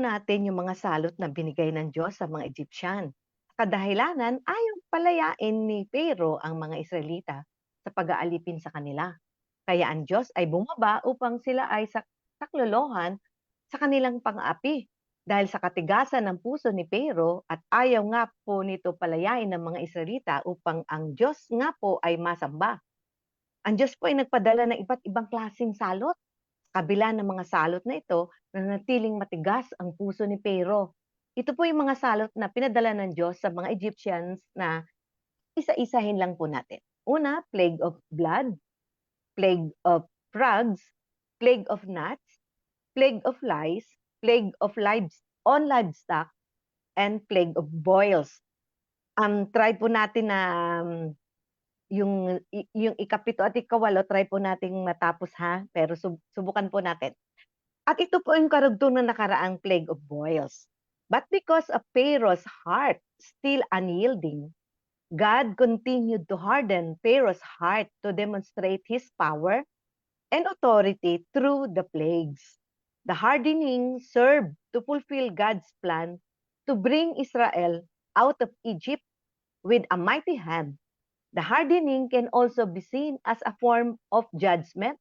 Natin yung mga salot na binigay ng Diyos sa mga Egyptian. Kadahilanan ayaw palayain ni Pharaoh ang mga Israelita sa pag-aalipin sa kanila. Kaya ang Diyos ay bumaba upang sila ay saklolohan sa kanilang pang-aapi. Dahil sa katigasan ng puso ni Pharaoh at ayaw nga po nito palayain ng mga Israelita upang ang Diyos nga po ay masamba. Ang Diyos po ay nagpadala ng iba't ibang klaseng salot. Kabila ng mga salot na ito, nanatiling matigas ang puso ni Pharaoh. Ito po yung mga salot na pinadala ng Diyos sa mga Egyptians na isa-isahin lang po natin. Una, plague of blood, plague of frogs, plague of gnats, plague of lice, plague of livestock, and plague of boils. Try po natin na yung ikapito at ikawalo, try po nating matapos ha, pero subukan po natin. At ito po yung karugtong ng nakaraang plague of boils. But because of Pharaoh's heart still unyielding, God continued to harden Pharaoh's heart to demonstrate his power and authority through the plagues. The hardening served to fulfill God's plan to bring Israel out of Egypt with a mighty hand. The hardening can also be seen as a form of judgment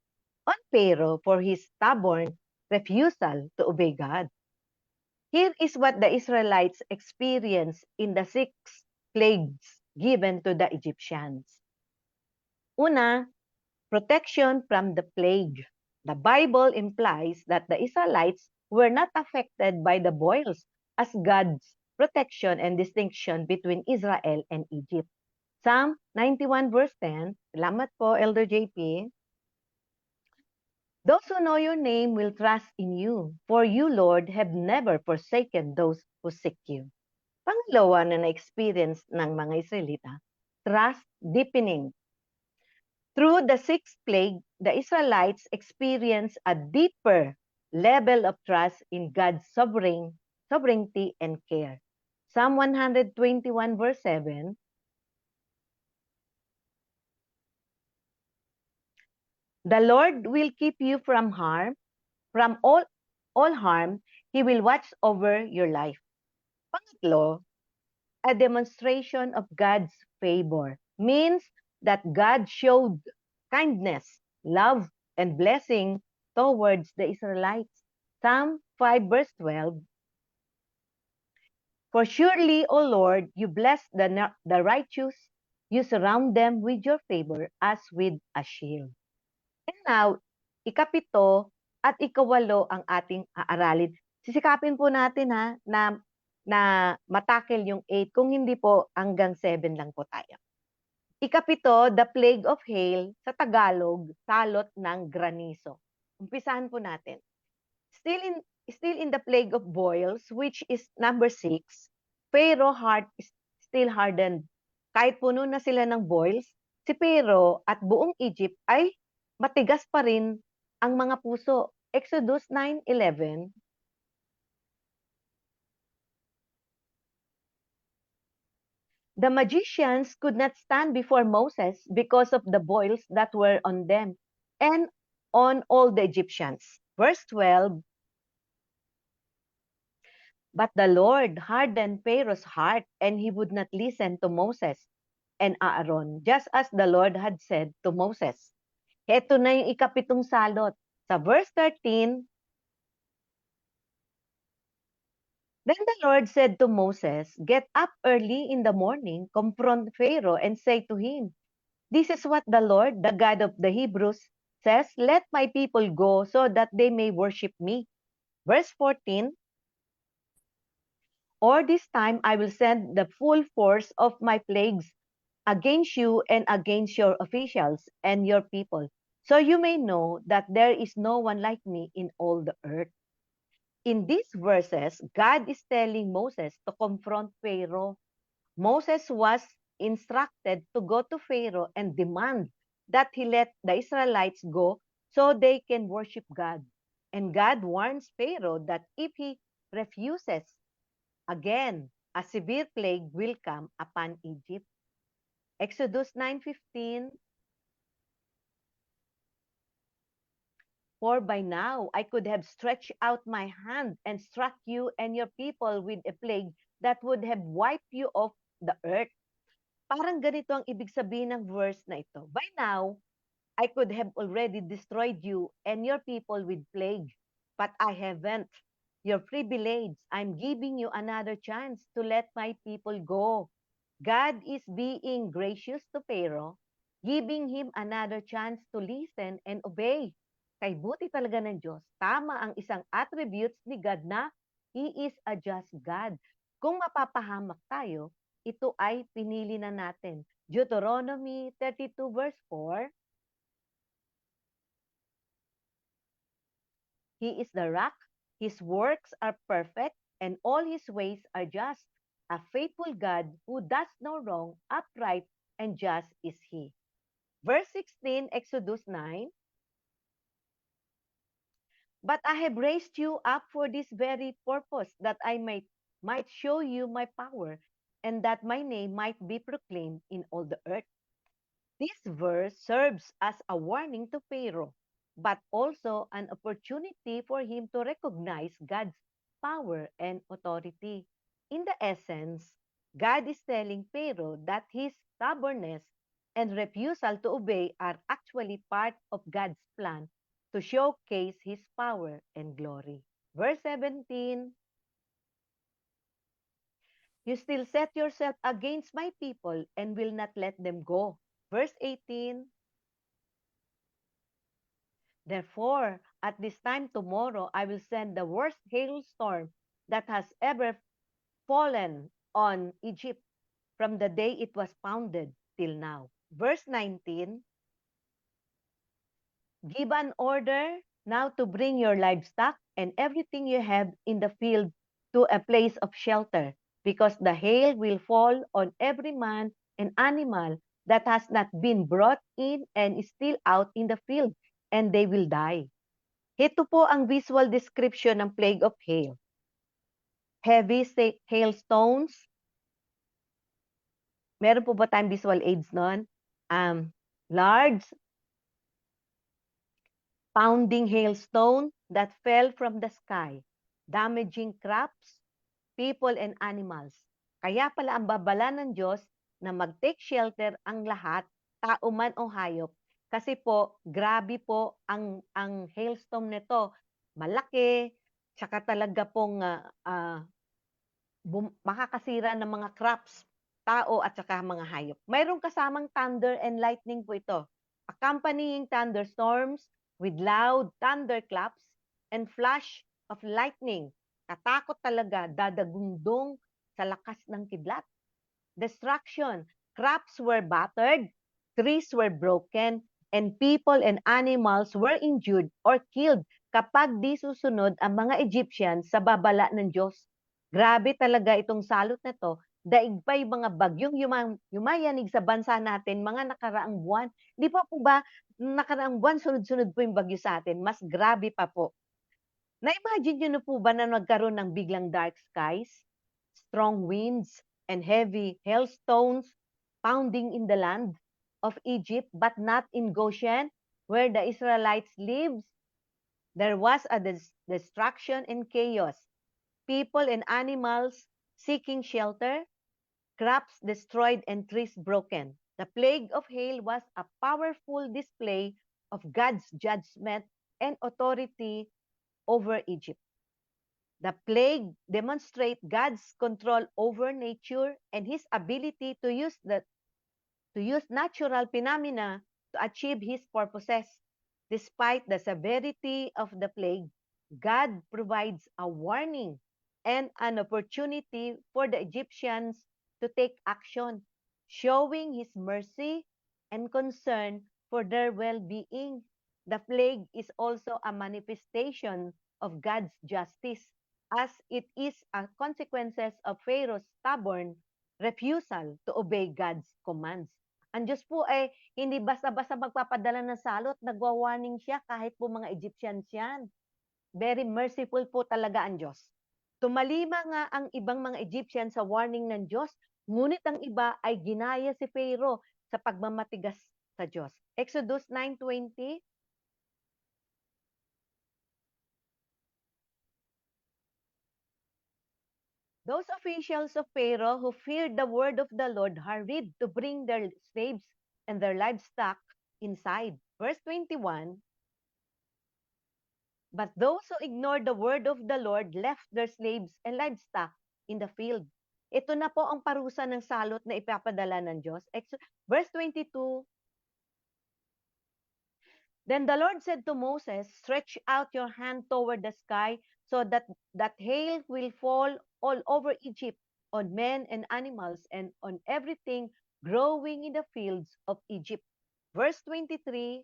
on Pharaoh for his stubborn refusal to obey God. Here is what the Israelites experienced in the 6 plagues given to the Egyptians. Una, protection from the plague. The Bible implies that the Israelites were not affected by the boils as God's protection and distinction between Israel and Egypt. Psalm 91 verse 10, salamat po Elder JP. Those who know your name will trust in you, for you, Lord, have never forsaken those who seek you. Pangalawa na na-experience ng mga Israelita, trust deepening. Through the 6th plague, the Israelites experienced a deeper level of trust in God's sovereignty and care. Psalm 121 verse 7, the Lord will keep you from harm, from all harm. He will watch over your life. Pangatlo, a demonstration of God's favor means that God showed kindness, love, and blessing towards the Israelites. Psalm 5 verse 12, for surely, O Lord, you bless the righteous, you surround them with your favor as with a shield. And now, ikapito at ikawalo ang ating aaralin. Sisikapin po natin ha na matakil yung 8, kung hindi po hanggang 7 lang po tayo. Ikapito, the plague of hail, sa Tagalog, salot ng granizo. Umpisahan po natin. Still in the plague of boils, which is number 6, Pharaoh heart is still hardened. Kahit puno na sila ng boils, si Pharaoh at buong Egypt ay matigas pa rin ang mga puso. Exodus 9:11, the magicians could not stand before Moses because of the boils that were on them and on all the Egyptians. Verse 12, but the Lord hardened Pharaoh's heart and he would not listen to Moses and Aaron, just as the Lord had said to Moses. Heto na yung ikapitong salot. Sa verse 13, then the Lord said to Moses, get up early in the morning, confront Pharaoh, and say to him, this is what the Lord, the God of the Hebrews, says, let my people go so that they may worship me. Verse 14, or this time I will send the full force of my plagues against you and against your officials and your people, so you may know that there is no one like me in all the earth. In these verses, God is telling Moses to confront Pharaoh. Moses was instructed to go to Pharaoh and demand that he let the Israelites go so they can worship God. And God warns Pharaoh that if he refuses, again, a severe plague will come upon Egypt. Exodus 9:15, For by now I could have stretched out my hand and struck you and your people with a plague that would have wiped you off the earth. Parang ganito ang ibig sabihin ng verse na ito. By now, I could have already destroyed you and your people with plague, but I haven't. You're privileged. I'm giving you another chance to let my people go. God is being gracious to Pharaoh, giving him another chance to listen and obey. Kay buti talaga ng Diyos, tama ang isang attributes ni God na He is a just God. Kung mapapahamak tayo, ito ay pinili na natin. Deuteronomy 32 verse 4, He is the rock, His works are perfect, and all His ways are just. A faithful God who does no wrong, upright and just is He. Verse 16, Exodus 9, But I have raised you up for this very purpose, that I might show you my power, and that my name might be proclaimed in all the earth. This verse serves as a warning to Pharaoh, but also an opportunity for him to recognize God's power and authority. In the essence, God is telling Pharaoh that his stubbornness and refusal to obey are actually part of God's plan to showcase his power and glory. Verse 17, You still set yourself against my people and will not let them go. Verse 18, Therefore, at this time tomorrow, I will send the worst hailstorm that has ever fallen on Egypt from the day it was founded till now. Verse 19, Give an order now to bring your livestock and everything you have in the field to a place of shelter, because the hail will fall on every man and animal that has not been brought in and is still out in the field, and they will die. Ito po ang visual description ng plague of hail. Heavy hailstones. Meron po ba tayong visual aids nun? Large, pounding hailstone that fell from the sky, damaging crops, people, and animals. Kaya pala ang babala ng Diyos na mag-take shelter ang lahat, tao man o hayop, kasi po, grabe po ang hailstone nito. Malaki, tsaka talaga pong makakasira ng mga crops, tao at saka mga hayop. Mayroong kasamang thunder and lightning po ito. Accompanying thunderstorms with loud thunderclaps and flash of lightning. Katakot talaga, dadagundong sa lakas ng kidlat. Destruction. Crops were battered, trees were broken, and people and animals were injured or killed kapag di susunod ang mga Egyptians sa babala ng Diyos. Grabe talaga itong salot na to. Daig pa yung mga bagyong yumayanig sa bansa natin mga nakaraang buwan. Di pa po ba nakaraang buwan, sunod-sunod po yung bagyo sa atin? Mas grabe pa po. Na-imagine nyo na po ba na nagkaroon ng biglang dark skies, strong winds, and heavy hailstones pounding in the land of Egypt, but not in Goshen, where the Israelites lived? There was a destruction and chaos. People and animals seeking shelter, crops destroyed, and trees broken. The plague of hail was a powerful display of God's judgment and authority over Egypt. The plague demonstrates God's control over nature and his ability to use natural phenomena to achieve his purposes. Despite the severity of the plague, God provides a warning and an opportunity for the Egyptians to take action, showing his mercy and concern for their well-being. The plague is also a manifestation of God's justice, as it is a consequences of Pharaoh's stubborn refusal to obey God's commands. Ang Diyos po ay hindi basta-basta magpapadala ng salot, nagwa-warning siya kahit po mga Egyptians yan. Very merciful po talaga ang Diyos. Tumalima nga ang ibang mga Egyptian sa warning ng Diyos, ngunit ang iba ay ginaya si Pharaoh sa pagmamatigas sa Diyos. Exodus 9:20, Those officials of Pharaoh who feared the word of the Lord hurried to bring their slaves and their livestock inside. Verse 21, but those who ignored the word of the Lord left their slaves and livestock in the field. Ito na po ang parusa ng salot na ipapadala ng Diyos. Verse 22, then the Lord said to Moses, stretch out your hand toward the sky so that hail will fall all over Egypt, on men and animals, and on everything growing in the fields of Egypt. Verse 23,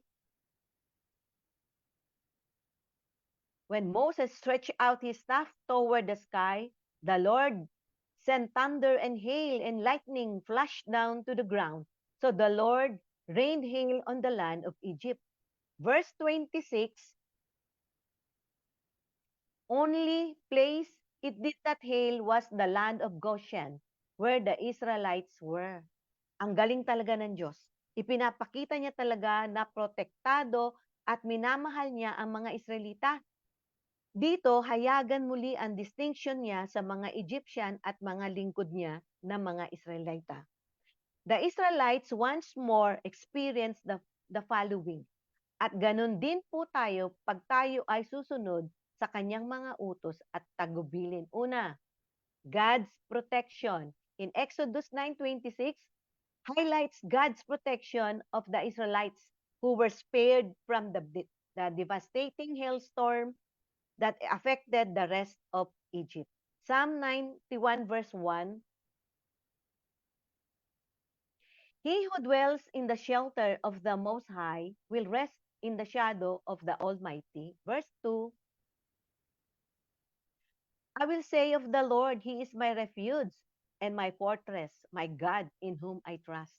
when Moses stretched out his staff toward the sky, the Lord sent thunder and hail and lightning flashed down to the ground. So the Lord rained hail on the land of Egypt. Verse 26, only place it did not hail was the land of Goshen, where the Israelites were. Ang galing talaga ng Diyos. Ipinapakita niya talaga na protektado at minamahal niya ang mga Israelita. Dito, hayagan muli ang distinction niya sa mga Egyptian at mga lingkod niya na mga Israelita. The Israelites once more experienced the following. At ganun din po tayo pag tayo ay susunod sa kanyang mga utos at tagubilin. Una, God's protection. In Exodus 9:26, highlights God's protection of the Israelites who were spared from the devastating hailstorm that affected the rest of Egypt. Psalm 91 verse 1, he who dwells in the shelter of the Most High will rest in the shadow of the Almighty. Verse 2, I will say of the Lord, He is my refuge and my fortress, my God in whom I trust.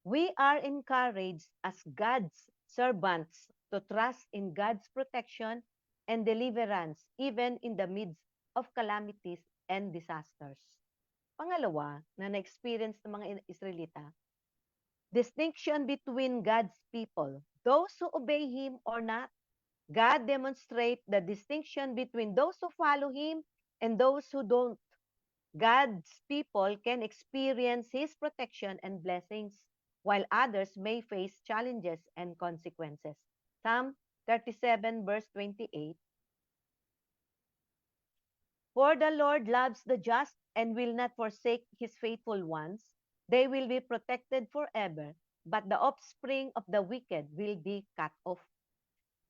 We are encouraged as God's servants to trust in God's protection and deliverance even in the midst of calamities and disasters. Pangalawa, na na-experience ng mga Israelita, distinction between God's people, those who obey Him or not. God demonstrates the distinction between those who follow Him and those who don't. God's people can experience His protection and blessings, while others may face challenges and consequences. Psalm 37 verse 28, for the Lord loves the just and will not forsake His faithful ones. They will be protected forever, but the offspring of the wicked will be cut off.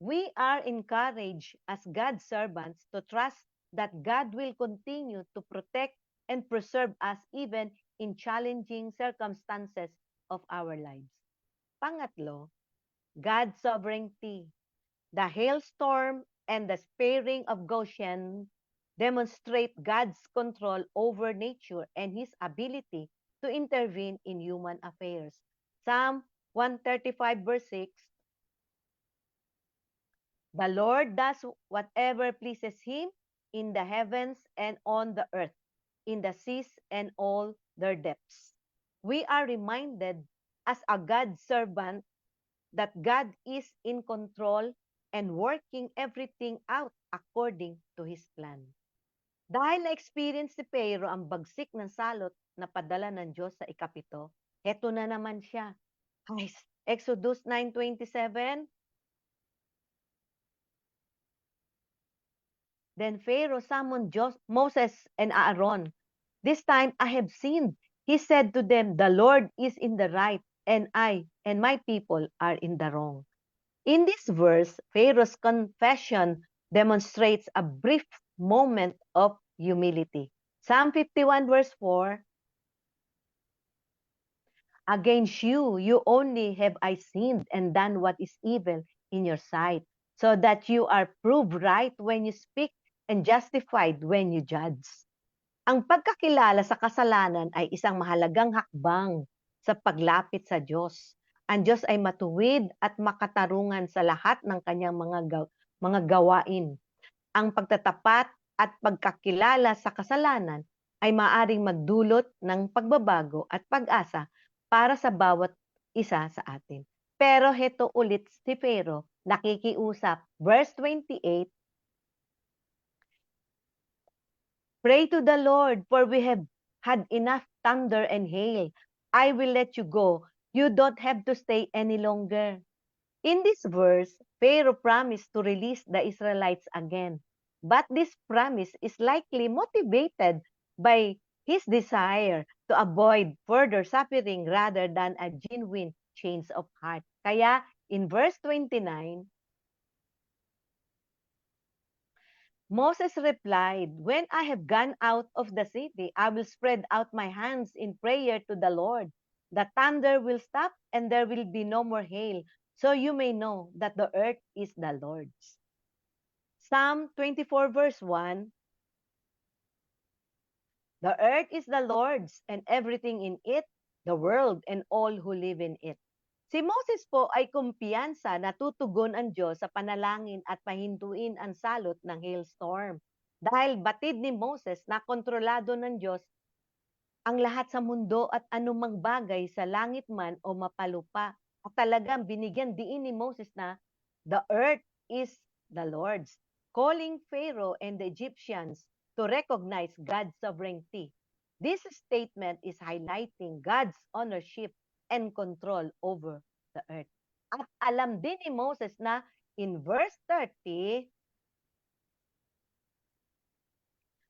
We are encouraged as God's servants to trust that God will continue to protect and preserve us even in challenging circumstances of our lives. Pangatlo, God's sovereignty. The hailstorm and the sparing of Goshen demonstrate God's control over nature and His ability to intervene in human affairs. Psalm 135 verse 6, the Lord does whatever pleases Him in the heavens and on the earth, in the seas and all their depths. We are reminded as a God's servant that God is in control and working everything out according to His plan. Dahil na-experience si Pharaoh ang bagsik ng salot na padala ng Diyos sa ikapito, heto na naman siya. Guys, Exodus 9:27, then Pharaoh summoned Moses and Aaron. This time I have sinned. He said to them, the Lord is in the right, and I and my people are in the wrong. In this verse, Pharaoh's confession demonstrates a brief moment of humility. Psalm 51 verse 4, against you only have I sinned and done what is evil in your sight, so that you are proved right when you speak and justified when you judge. Ang pagkakilala sa kasalanan ay isang mahalagang hakbang sa paglapit sa Diyos. Ang Diyos ay matuwid at makatarungan sa lahat ng kanyang mga gawain. Ang pagtatapat at pagkakilala sa kasalanan ay maaring magdulot ng pagbabago at pag-asa para sa bawat isa sa atin. Pero heto ulit si Pharaoh, nakikiusap. Verse 28, Pray to the Lord, for we have had enough thunder and hail. I will let you go. You don't have to stay any longer. In this verse, Pharaoh promised to release the Israelites again. But this promise is likely motivated by his desire to avoid further suffering rather than a genuine change of heart. Kaya in verse 29, Moses replied, "When I have gone out of the city, I will spread out my hands in prayer to the Lord. The thunder will stop and there will be no more hail, so you may know that the earth is the Lord's." Psalm 24 verse 1, "The earth is the Lord's and everything in it, the world and all who live in it." Si Moses po ay kumpiyansa na tutugon ang Diyos sa panalangin at pahintuin ang salot ng hailstorm. Dahil batid ni Moses na kontrolado ng Diyos ang lahat sa mundo at anumang bagay sa langit man o mapalupa. At talagang binigyan diin ni Moses na the earth is the Lord's, calling Pharaoh and the Egyptians to recognize God's sovereignty. This statement is highlighting God's ownership and control over the earth. At alam din ni Moses na in verse 30,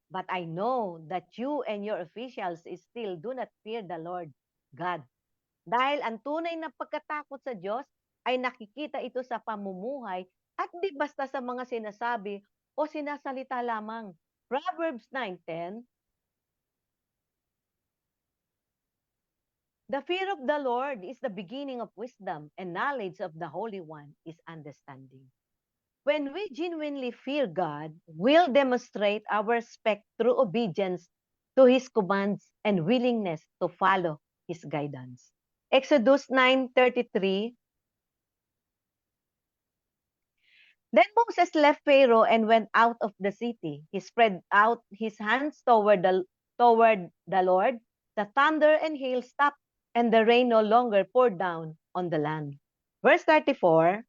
"But I know that you and your officials still do not fear the Lord God." Dahil ang tunay na pagkatakot sa Diyos ay nakikita ito sa pamumuhay at di basta sa mga sinasabi o sinasalita lamang. Proverbs 9:10, "The fear of the Lord is the beginning of wisdom, and knowledge of the Holy One is understanding." When we genuinely fear God, we'll demonstrate our respect through obedience to His commands and willingness to follow His guidance. Exodus 9:33, "Then Moses left Pharaoh and went out of the city. He spread out his hands toward the Lord. The thunder and hail stopped, and the rain no longer poured down on the land." Verse 34,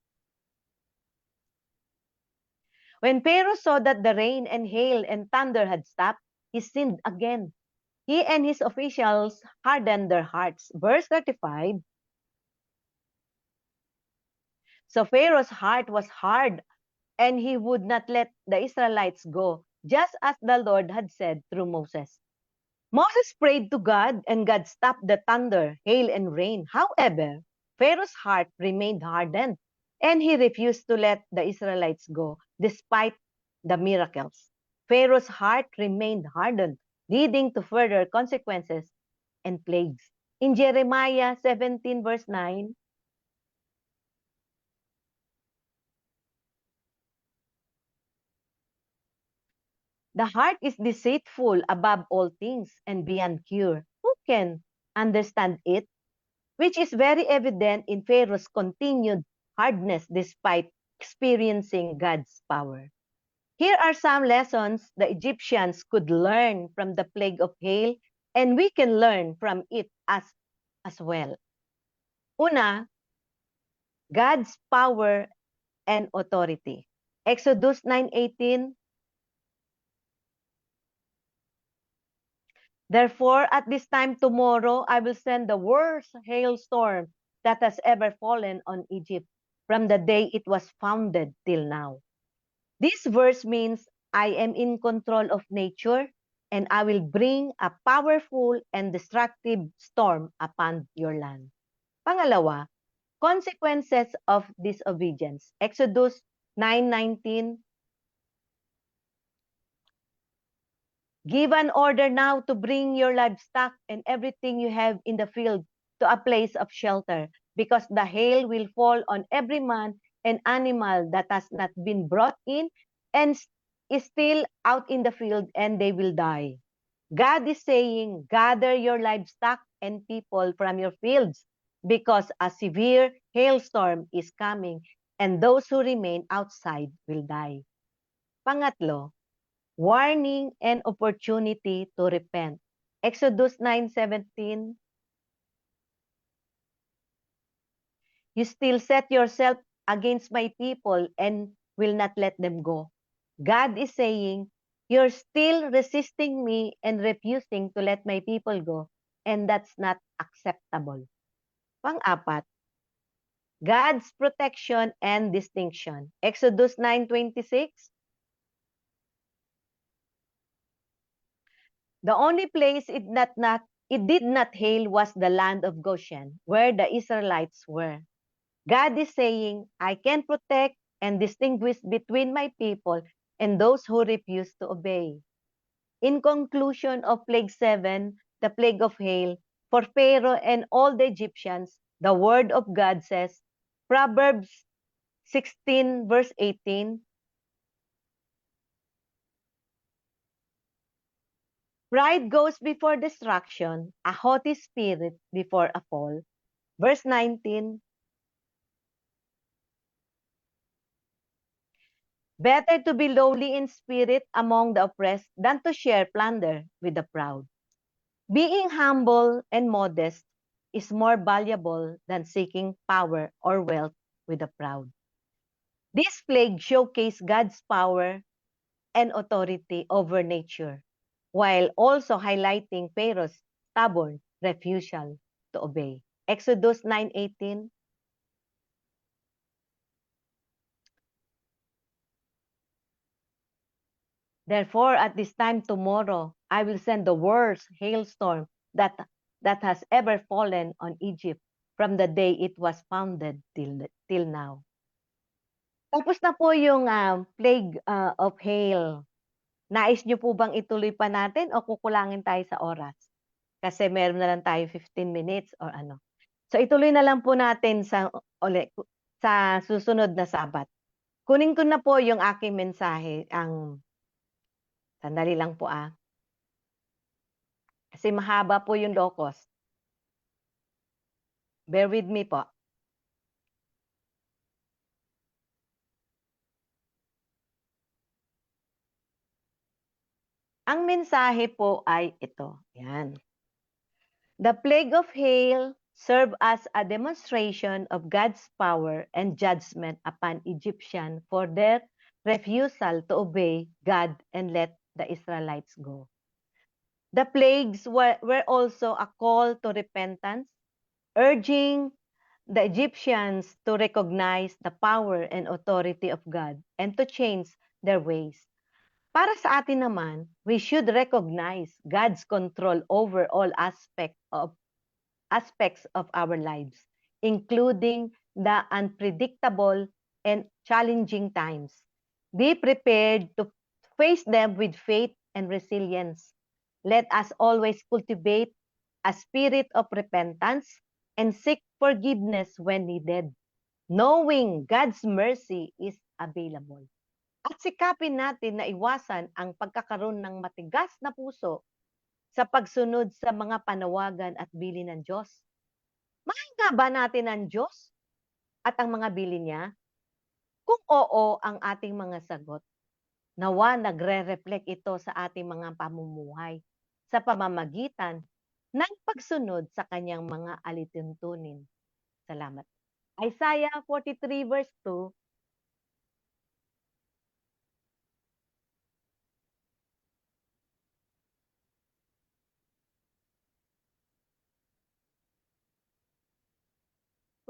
"When Pharaoh saw that the rain and hail and thunder had stopped, he sinned again. He and his officials hardened their hearts." Verse 35, "So Pharaoh's heart was hard, and he would not let the Israelites go, just as the Lord had said through Moses." Moses prayed to God, and God stopped the thunder, hail, and rain. However, Pharaoh's heart remained hardened, and he refused to let the Israelites go, despite the miracles. Pharaoh's heart remained hardened, leading to further consequences and plagues. In Jeremiah 17 verse 9, "The heart is deceitful above all things and beyond cure. Who can understand it?" Which is very evident in Pharaoh's continued hardness despite experiencing God's power. Here are some lessons the Egyptians could learn from the plague of hail, and we can learn from it as well. Una, God's power and authority. Exodus 9:18, "Therefore, at this time tomorrow, I will send the worst hailstorm that has ever fallen on Egypt from the day it was founded till now." This verse means I am in control of nature and I will bring a powerful and destructive storm upon your land. Pangalawa, consequences of disobedience. Exodus 9:19, "Give an order now to bring your livestock and everything you have in the field to a place of shelter, because the hail will fall on every man and animal that has not been brought in and is still out in the field, and they will die." God is saying, gather your livestock and people from your fields, because a severe hailstorm is coming, and those who remain outside will die. Pangatlo, warning and opportunity to repent. Exodus 9:17, "You still set yourself against my people and will not let them go." God is saying, You're still resisting me and refusing to let my people go, and that's not acceptable. Pang-apat, God's protection and distinction. Exodus 9:26. The only place it did not hail was the land of Goshen, where the Israelites were. God is saying, I can protect and distinguish between my people and those who refuse to obey. In conclusion of Plague 7, the plague of hail, for Pharaoh and all the Egyptians, the word of God says, Proverbs 16 verse 18, pride goes before destruction, a haughty spirit before a fall. Verse 19, better to be lowly in spirit among the oppressed than to share plunder with the proud. Being humble and modest is more valuable than seeking power or wealth with the proud. This plague showcased God's power and authority over nature, while also highlighting Pharaoh's stubborn refusal to obey. Exodus 9:18. Therefore, at this time tomorrow, I will send the worst hailstorm that has ever fallen on Egypt from the day it was founded till now. Tapos na po yung plague of hail. Nais nyo po bang ituloy pa natin o kukulangin tayo sa oras? Kasi meron na lang tayo 15 minutes or ano. So ituloy na lang po natin sa susunod na Sabat. Kunin ko na po yung aking mensahe. Sandali lang po Kasi mahaba po yung locust. Bear with me po. Ang mensahe po ay ito. Yan. The plague of hail served as a demonstration of God's power and judgment upon Egyptians for their refusal to obey God and let the Israelites go. The plagues were also a call to repentance, urging the Egyptians to recognize the power and authority of God and to change their ways. Para sa atin naman, we should recognize God's control over all aspects of our lives, including the unpredictable and challenging times. Be prepared to face them with faith and resilience. Let us always cultivate a spirit of repentance and seek forgiveness when needed, knowing God's mercy is available. At sikapin natin na iwasan ang pagkakaroon ng matigas na puso sa pagsunod sa mga panawagan at bilin ng Diyos. Mahal nga ba natin ang Diyos at ang mga bilin niya? Kung oo ang ating mga sagot, nawa nagre-reflect ito sa ating mga pamumuhay sa pamamagitan ng pagsunod sa kanyang mga alituntunin. Salamat. Isaiah 43 verse 2.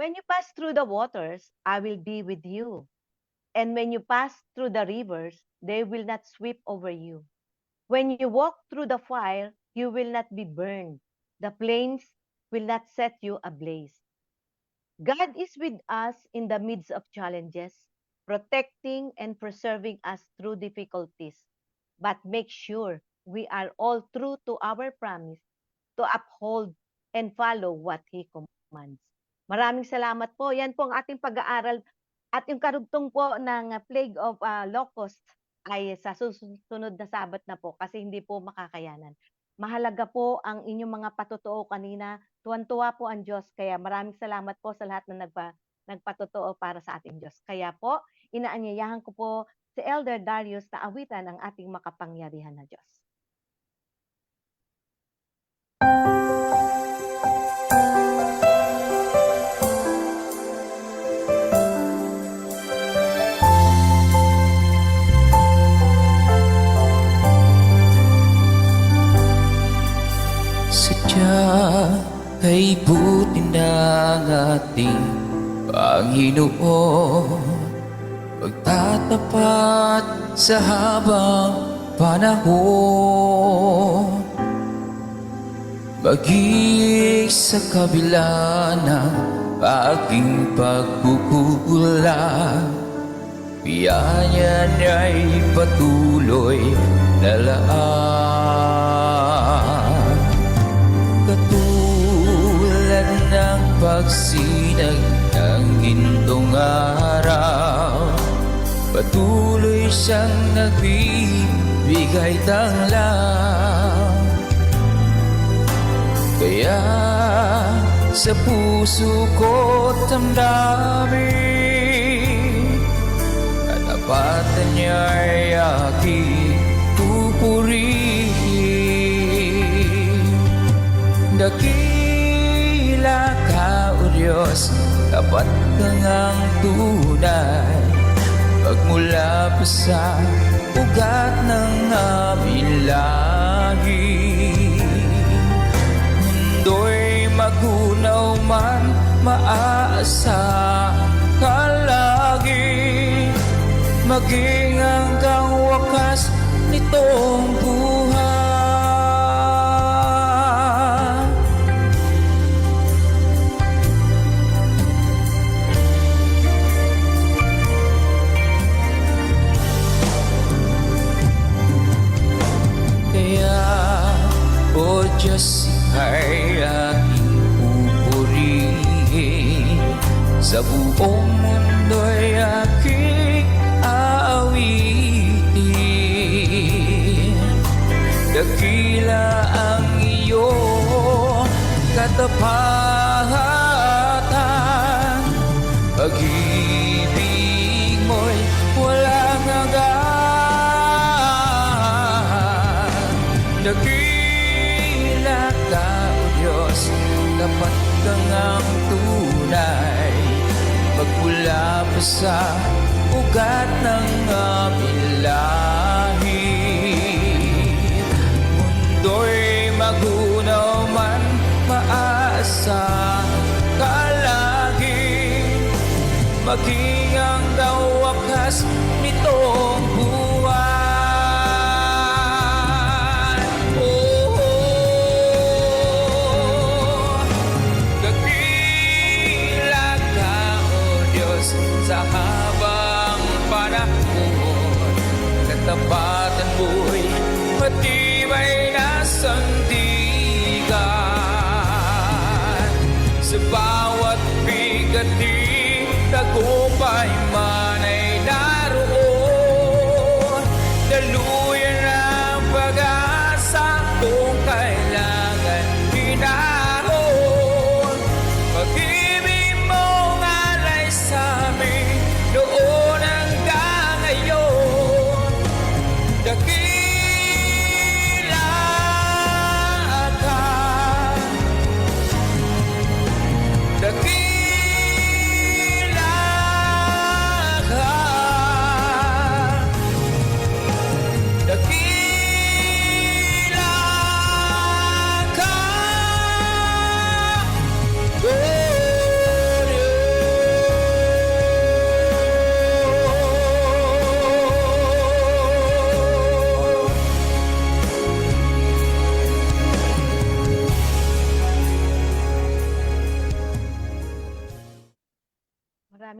When you pass through the waters, I will be with you. And when you pass through the rivers, they will not sweep over you. When you walk through the fire, you will not be burned. The flames will not set you ablaze. God is with us in the midst of challenges, protecting and preserving us through difficulties. But make sure we are all true to our promise to uphold and follow what He commands. Maraming salamat po. Yan po ang ating pag-aaral at yung karugtong po ng plague of locust ay sa susunod na Sabat na po kasi hindi po makakayanan. Mahalaga po ang inyong mga patotoo kanina. Tuwan-tuwa po ang Diyos. Kaya maraming salamat po sa lahat na nagpatotoo para sa ating Diyos. Kaya po, inaanyayahan ko po si Elder Darius na awitan ang ating makapangyarihan na Diyos. Sadya kay buti ng ating Panginoon, magtatapat sa habang panahon. Maging sa kabila ng aking pagkukulang, biyaya niya'y patuloy na laan. Katulad ng pagsinag ng gintong araw, patuloy siyang nagbibigay tanglaw. Kaya sa puso ko't damdamin, katapatan niya'y aking pupurihin. Dakila ka, O Diyos, tapat ka ngang tunay, pagmula pa sa ugat ng aming lahi. Mundo'y magunaw man, maaasahan ka lagi, maging hanggang wakas nitong buhay. Kaya, O Diyos, ay aking pupurihin, sa buong mundo'y aking aawitin. Dakila ang iyong katapatan, pag-ibig mo'y walang hanggan. Dakila ka, O Diyos, dapat kang ang tunay, magmula pa sa ugat ng aming lahi. Mundo'y magunaw man, maaasahan ka lagi, maging hanggang wakas nitong buhay. Sa habang panahon, katapatan mo'y matibay na sandigan. Sa bawat bigat di tagumpay man,